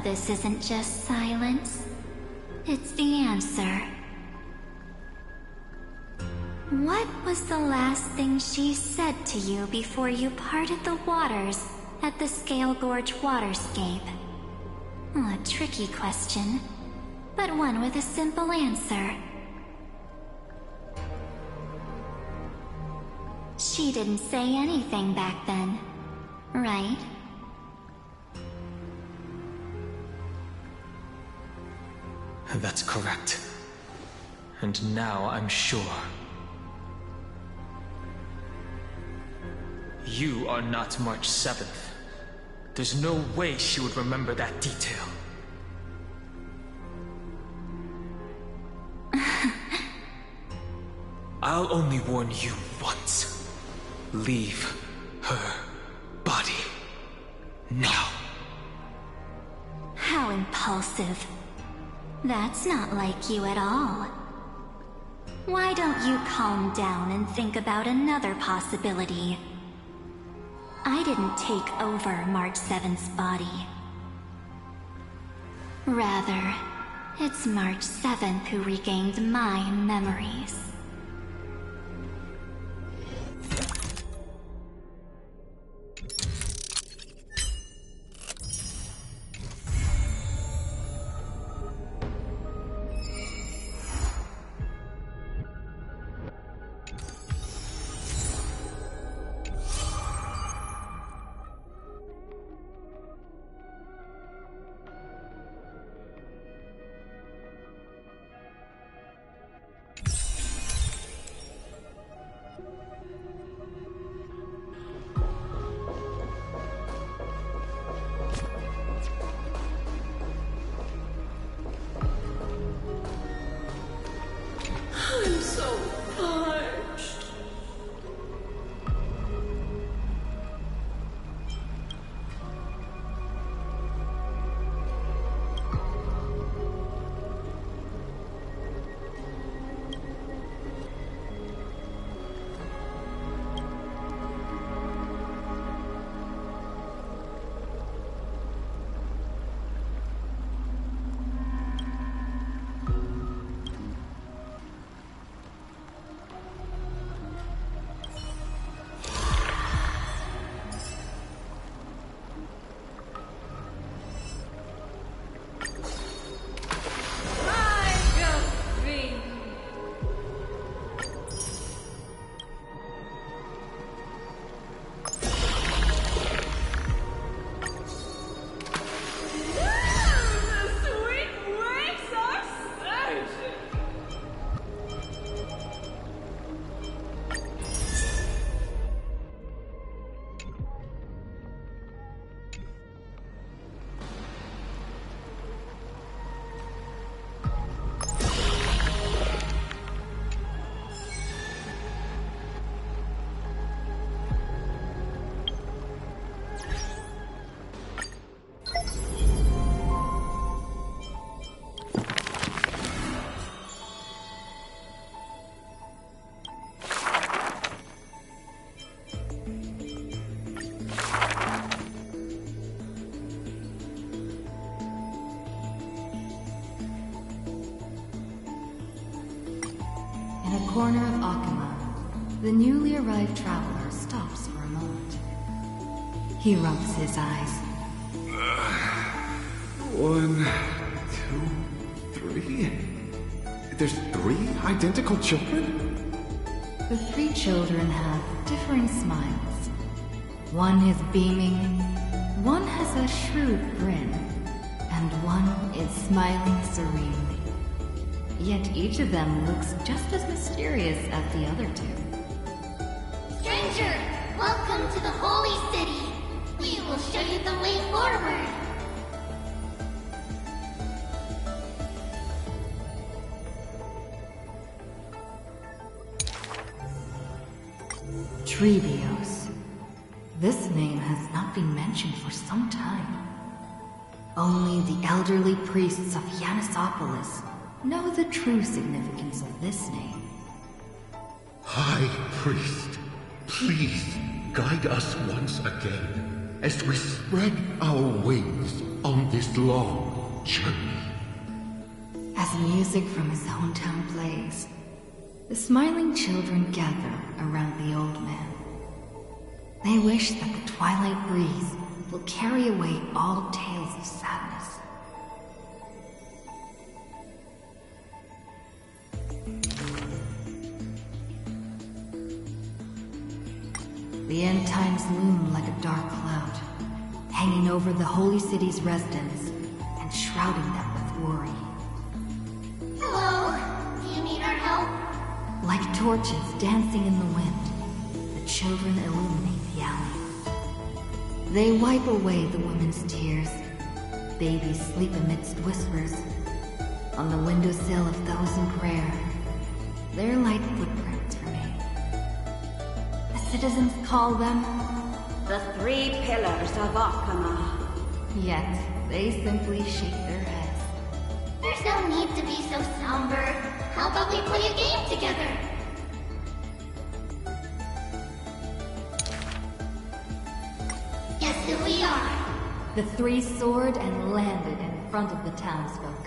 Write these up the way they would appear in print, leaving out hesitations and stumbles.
this isn't just silence. It's the answer. What was the last thing she said to you before you parted the waters at the Scale Gorge waterscape? A tricky question, but one with a simple answer. She didn't say anything back then, right? That's correct. And now I'm sure. You are not March 7th. There's no way she would remember that detail. I'll only warn you once. Leave her body. Now. How impulsive. That's not like you at all. Why don't you calm down and think about another possibility? I didn't take over March 7th's body. Rather, it's March 7th who regained my memories. I'm so parched. In a corner of Akuma, the newly arrived traveler stops for a moment. He rubs his eyes. 1, 2, 3. There's 3 identical children? The 3 children have differing smiles. One is beaming, one has a shrewd grin, and one is smiling serenely. Yet each of them looks just as mysterious as the other 2. Stranger, welcome to the Holy City. We will show you the way forward. Trebios. This name has not been mentioned for some time. Only the elderly priests of Yanisopolis know the true significance of this name. High Priest, please guide us once again. as we spread our wings on this long journey. As music from his hometown plays, the smiling children gather around the old man. They wish that the twilight breeze will carry away all tales of sadness. The end times loom like a dark cloud, hanging over the holy city's residents and shrouding them with worry. Hello? Do you need our help? Like torches dancing in the wind, the children illuminate the alley. They wipe away the women's tears. Babies sleep amidst whispers. On the windowsill of those in prayer, they're light footprints remain. The citizens call them The 3 pillars of Akama. yet they simply shake their heads. There's no need to be so somber. How about we play a game together? Guess who we are? The 3 soared and landed in front of the townsfolk.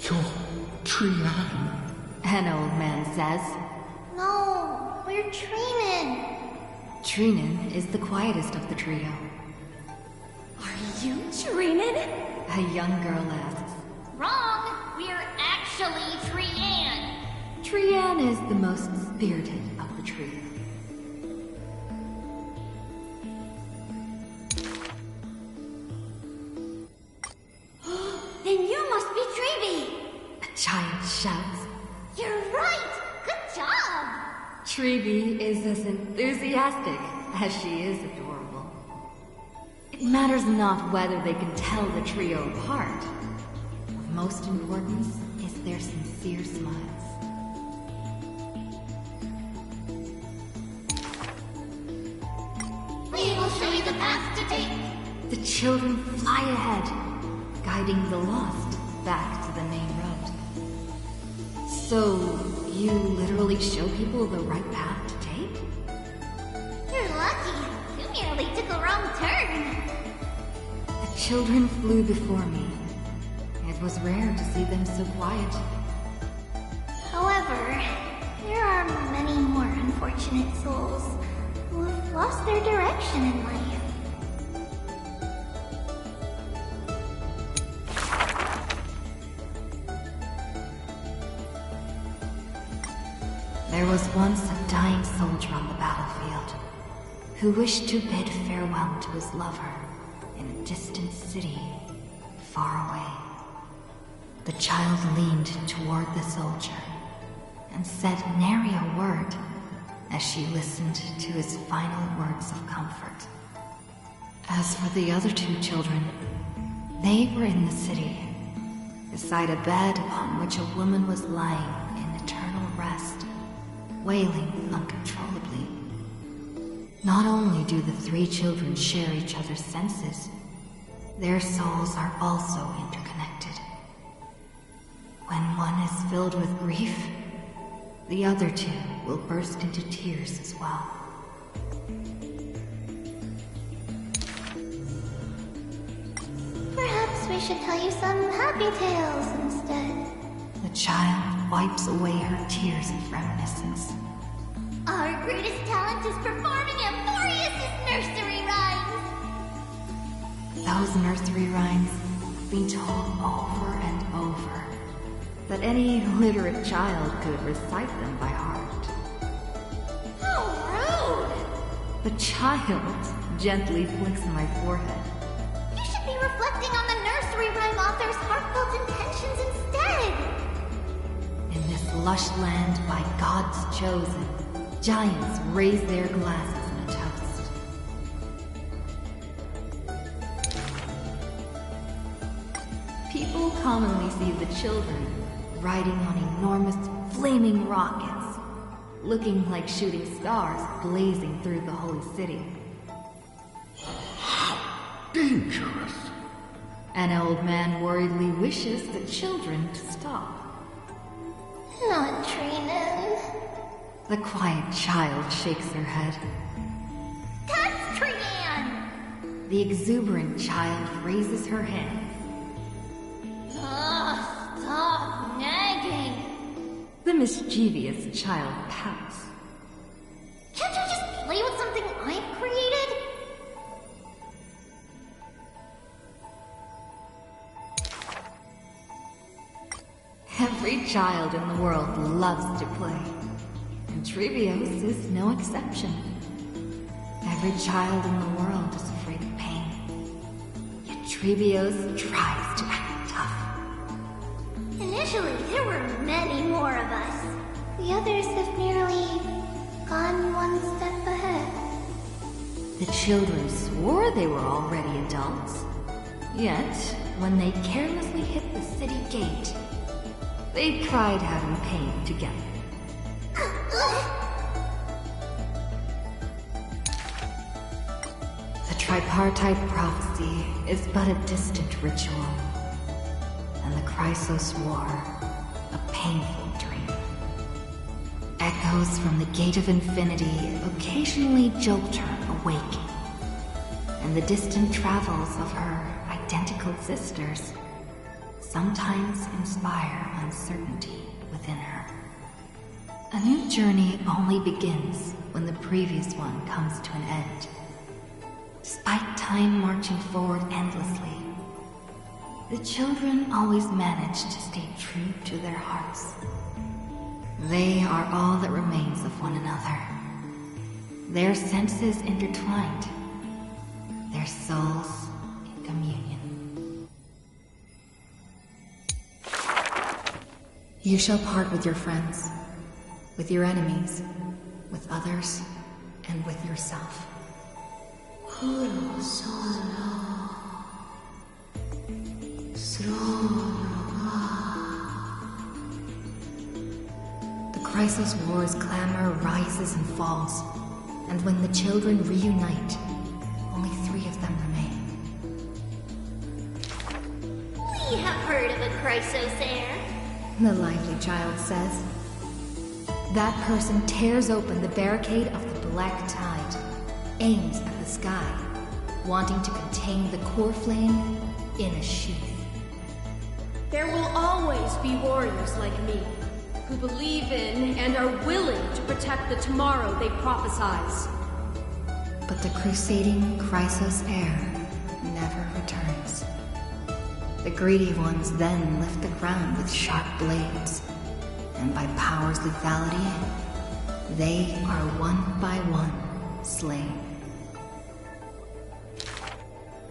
You're Trian. An old man says. No, we're Treenin. Treenin is the quietest of the trio. Are you Treenin? A young girl asks. Wrong. We're actually Trian. Trian is the most spirited of the trio. Then you must be Treevee. A child shouts. You're right. Good job. Treevee is as enthusiastic as she is adorable. It matters not whether they can tell the trio apart. Of most importance is their sincere smiles. We will show you the path to take. The children fly ahead, guiding the lost back to the main road. So, you literally show people the right path to take? You're lucky. You merely took a wrong turn. The children flew before me. It was rare to see them so quiet. However, there are many more unfortunate souls who have lost their direction in life. There was once a dying soldier on the battlefield who wished to bid farewell to his lover in a distant city far away. The child leaned toward the soldier and said nary a word as she listened to his final words of comfort. As for the other 2 children, they were in the city, beside a bed upon which a woman was lying in eternal rest, wailing uncontrollably. Not only do the 3 children share each other's senses, their souls are also interconnected. When one is filled with grief, the other 2 will burst into tears as well. Perhaps we should tell you some happy tales instead. The child wipes away her tears of reminiscence. Our greatest talent is performing Amphorius' nursery rhymes. Those nursery rhymes have been told over and over, that any literate child could recite them by heart. How rude! The child gently flicks my forehead. You should be reflecting on the nursery rhyme author's heartfelt intentions instead. In this lush land by God's chosen, giants raise their glasses in a toast. People commonly see the children riding on enormous flaming rockets, looking like shooting stars blazing through the holy city. Dangerous. An old man worriedly wishes the children to stop. Not Treenin. The quiet child shakes her head. That's Trian! the exuberant child raises her hands. Stop nagging! The mischievous child pouts. Can't you just play with something I've created? Every child in the world loves to play, and Trevios is no exception. Every child in the world is afraid of pain, yet Trevios tries to act tough. Initially, there were many more of us. The others have nearly gone one step ahead. The children swore they were already adults, yet when they carelessly hit the city gate, they cried out in pain together. The tripartite prophecy is but a distant ritual, and the Chrysos War, a painful dream. Echoes from the Gate of Infinity occasionally jolt her awake, and the distant travels of her identical sisters sometimes inspire uncertainty within her. A new journey only begins when the previous one comes to an end. Despite time marching forward endlessly, the children always manage to stay true to their hearts. They are all that remains of one another. Their senses intertwined, their souls in communion. You shall part with your friends, with your enemies, with others, and with yourself. The Chrysos War's clamor rises and falls, and when the children reunite, only 3 of them remain. We have heard of a Chrysos heir. The lively child says. That person tears open the barricade of the black tide, aims at the sky, wanting to contain the core flame in a sheath. There will always be warriors like me, who believe in and are willing to protect the tomorrow they prophesize. But the crusading Chrysos heir never returns. The greedy ones then lift the ground with sharp blades, and by power's lethality, they are one by one slain.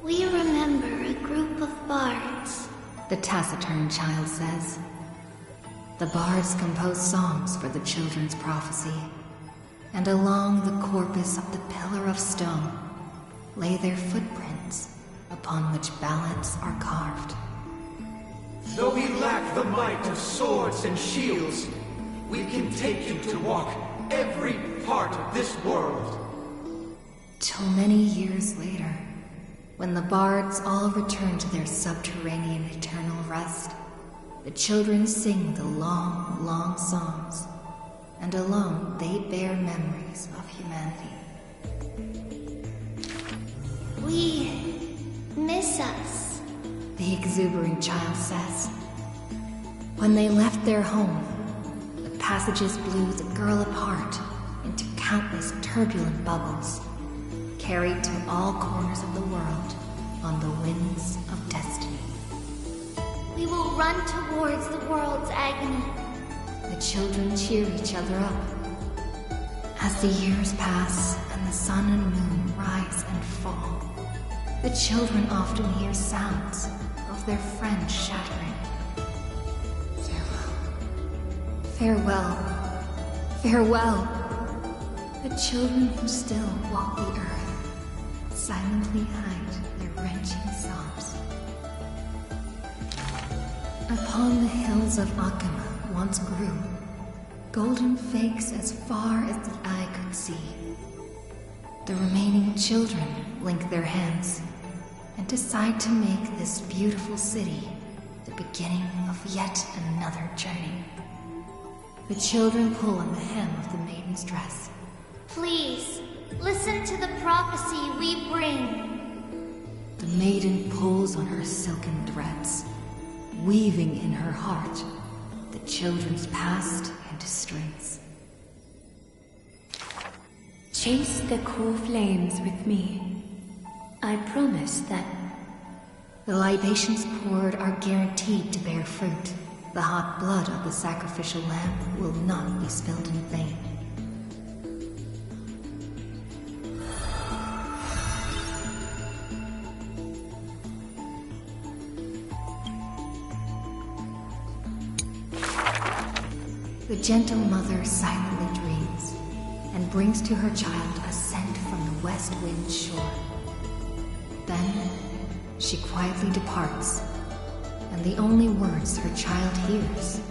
We remember a group of bards. The taciturn child says. The bards compose songs for the children's prophecy, and along the corpus of the pillar of stone lay their footprints upon which ballads are carved. Though we lack the might of swords and shields, we can take you to walk every part of this world. Till many years later, when the bards all return to their subterranean eternal rest, the children sing the long, long songs, and alone they bear memories of humanity. We miss us, the exuberant child says. When they left their home, the passages blew the girl apart into countless turbulent bubbles, carried to all corners of the world on the winds of destiny. We will run towards the world's agony. The children cheer each other up. As the years pass and the sun and moon rise and fall, the children often hear sounds of their friends shattering. Farewell. Farewell. Farewell. The children who still walk the earth silently hide their wrenching sobs. Upon the hills of Akama once grew golden figs as far as the eye could see. The remaining children link their hands and decide to make this beautiful city the beginning of yet another journey. The children pull on the hem of the maiden's dress. Please, listen to the prophecy we bring. The maiden pulls on her silken threads, weaving in her heart the children's past into strings. Chase the cool flames with me. I promise that the libations poured are guaranteed to bear fruit. The hot blood of the sacrificial lamb will not be spilled in vain. The gentle mother silently dreams and brings to her child a scent from the west wind shore. Then she quietly departs, and the only words her child hears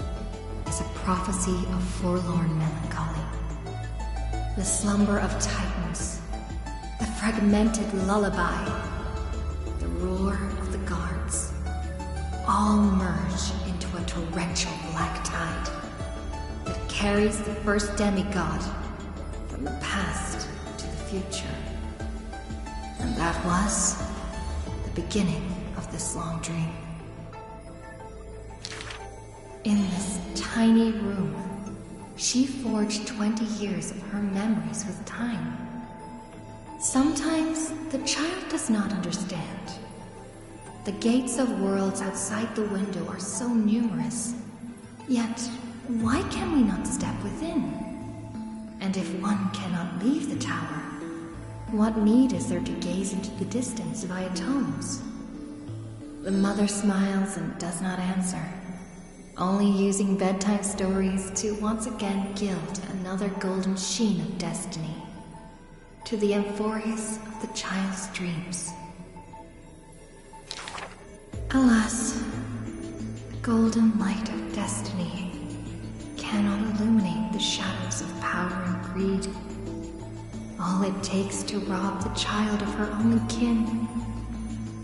is a prophecy of forlorn melancholy. The slumber of titans, the fragmented lullaby, the roar of the guards, all merge into a torrential black tide that carries the first demigod from the past to the future. And that was the beginning of this long dream. In this tiny room, she forged 20 years of her memories with time. Sometimes the child does not understand. The gates of worlds outside the window are so numerous. Yet, why can we not step within? And if one cannot leave the tower, what need is there to gaze into the distance via tones? The mother smiles and does not answer, only using bedtime stories to once again gild another golden sheen of destiny to the amphorius of the child's dreams. Alas, the golden light of destiny cannot illuminate the shadows of power and greed. All it takes to rob the child of her only kin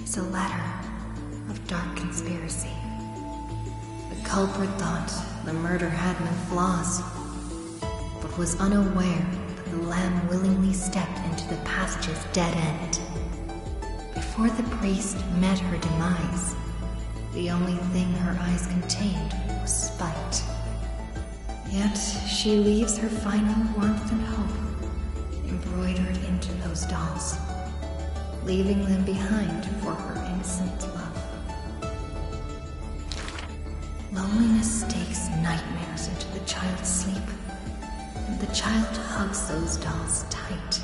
is a letter of dark conspiracy. The culprit thought the murder had no flaws, but was unaware that the lamb willingly stepped into the passage's dead end. Before the priest met her demise, the only thing her eyes contained was spite. Yet she leaves her final warmth and hope embroidered into those dolls, leaving them behind for her innocent love. Loneliness stakes nightmares into the child's sleep, and the child hugs those dolls tight.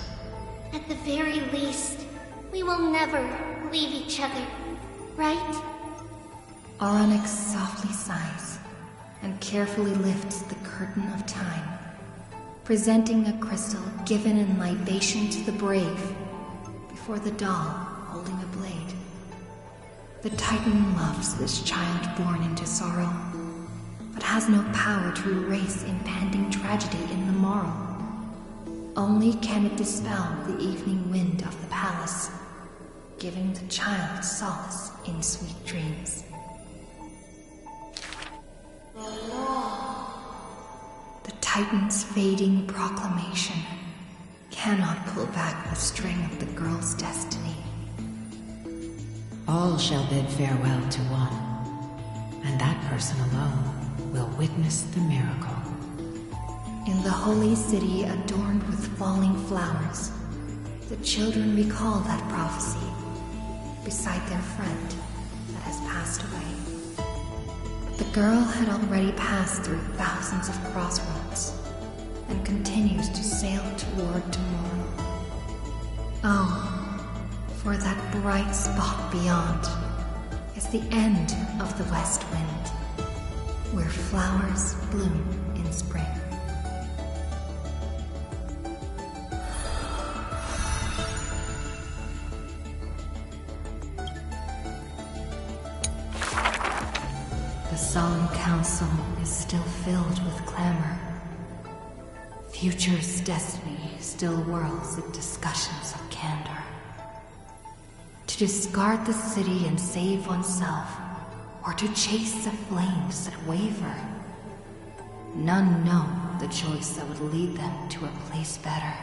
At the very least, we will never leave each other, right? Onyx softly sighs and carefully lifts the curtain of time, presenting a crystal given in libation to the brave before the doll holding a blade. The Titan loves this child born into sorrow, but has no power to erase impending tragedy in the morrow. Only can it dispel the evening wind of the palace, giving the child solace in sweet dreams. The Titan's fading proclamation cannot pull back the string of the girl's destiny. All shall bid farewell to one, and that person alone will witness the miracle. In the holy city adorned with falling flowers, the children recall that prophecy beside their friend that has passed away. The girl had already passed through thousands of crossroads and continues to sail toward tomorrow. Oh, for that bright spot beyond is the end of the west wind, where flowers bloom in spring. The solemn council is still filled with clamor. Future's destiny still whirls in discussions of candor. To discard the city and save oneself, or to chase the flames that waver. None know the choice that would lead them to a place better.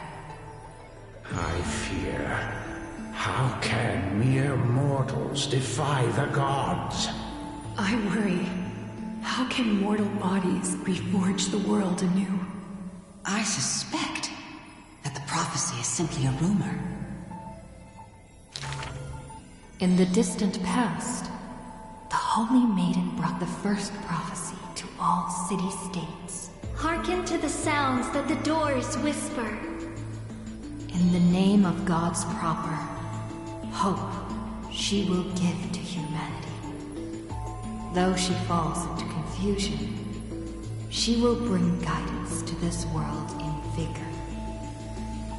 I fear How can mere mortals defy the gods? I worry. How can mortal bodies reforge the world anew? I suspect that the prophecy is simply a rumor. In the distant past, the Holy Maiden brought the first prophecy to all city-states. Hearken to the sounds that the doors whisper. In the name of God's proper, hope she will give to humanity. Though she falls into confusion, she will bring guidance to this world in vigor.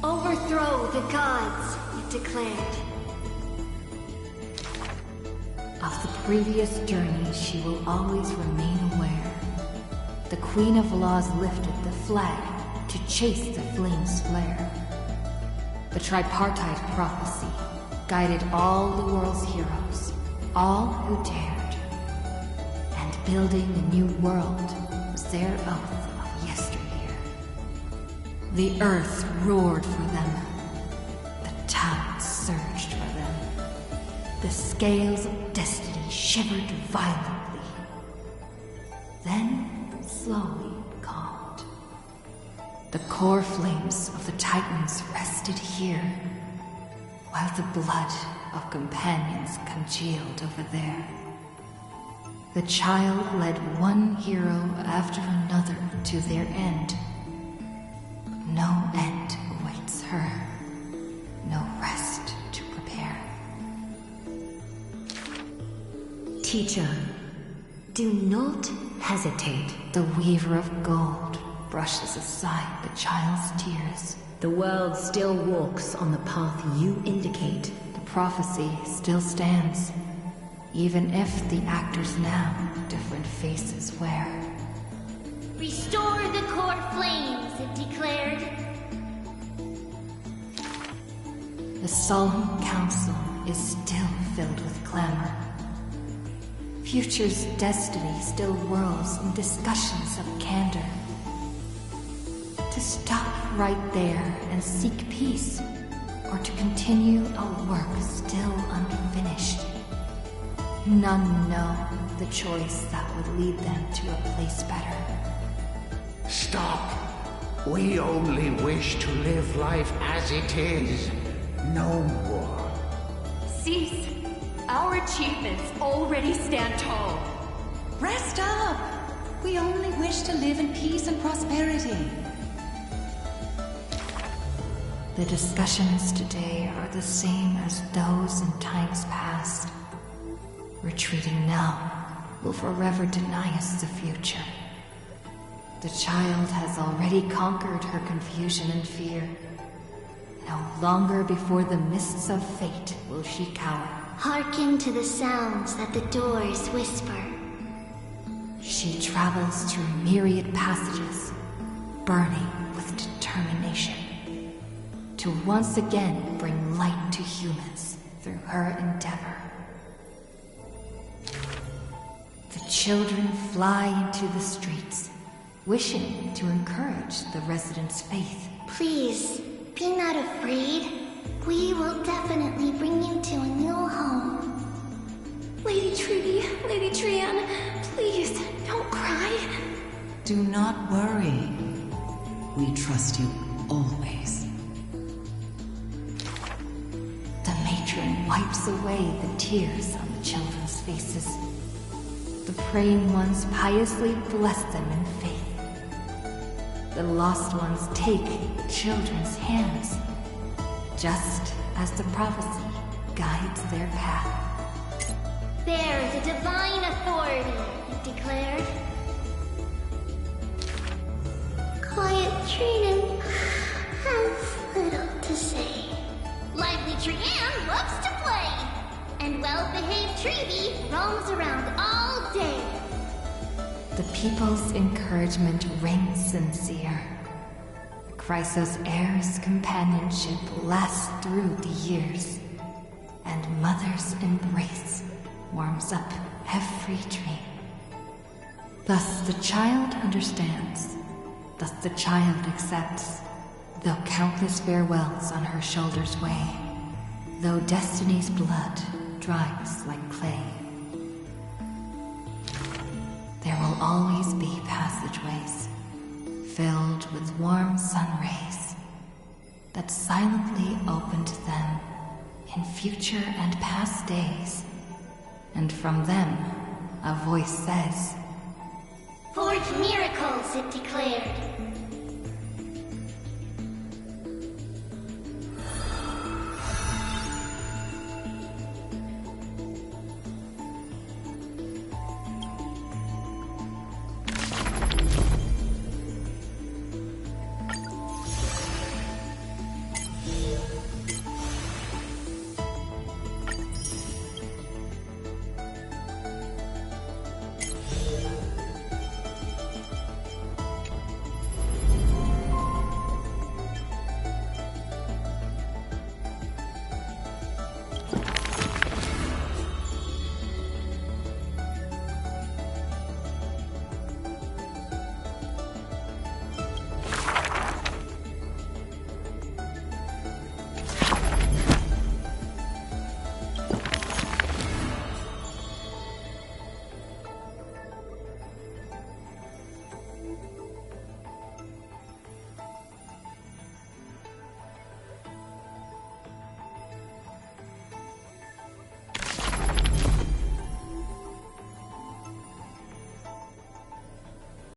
Overthrow the gods, it declared. Of the previous journey, she will always remain aware. The Queen of Laws lifted the flag to chase the flames' flare. The tripartite prophecy guided all the world's heroes, all who dared. And building a new world was their oath of yesteryear. The earth roared for them. The tides surged for them. The scales of destiny shivered violently. Then slowly calmed. The core flames of the Titans rested here, while the blood of companions congealed over there. The child led one hero after another to their end. No end awaits her, no rest to prepare. Teacher, do not hesitate. The weaver of gold brushes aside the child's tears. The world still walks on the path you indicate. The prophecy still stands, even if the actors now different faces wear. Restore the core flames, it declared. The solemn council is still filled with clamor. Future's destiny still whirls in discussions of candor. To stop right there and seek peace, or to continue a work still unfinished. None know the choice that would lead them to a place better. Stop. We only wish to live life as it is. No more. Cease. Our achievements already stand tall. Rest up! We only wish to live in peace and prosperity. The discussions today are the same as those in times past. Retreating now will forever deny us the future. The child has already conquered her confusion and fear. No longer before the mists of fate will she cower. Hearken to the sounds that the doors whisper. She travels through myriad passages, burning with determination, to once again bring light to humans through her endeavor. The children fly into the streets, wishing to encourage the residents' faith. Please, be not afraid. We will definitely bring you to a new home. Lady Trudy, Lady Trianne, please, don't cry. Do not worry. We trust you always. The matron wipes away the tears on the children's faces. The praying ones piously bless them in faith. The lost ones take the children's hands, just as the prophecy guides their path. There's a divine authority, it declared. Quiet Trinan has little to say. Lively Trianne loves to play, and well-behaved Treevy roams around all day. The people's encouragement rings sincere. Chrysos heir's companionship lasts through the years, and Mother's embrace warms up every dream. Thus the child understands, thus the child accepts, though countless farewells on her shoulders weigh. though destiny's blood dries like clay. There will always be passageways, filled with warm sun rays, that silently open to them in future and past days. And from them, a voice says, "Forge miracles," it declared.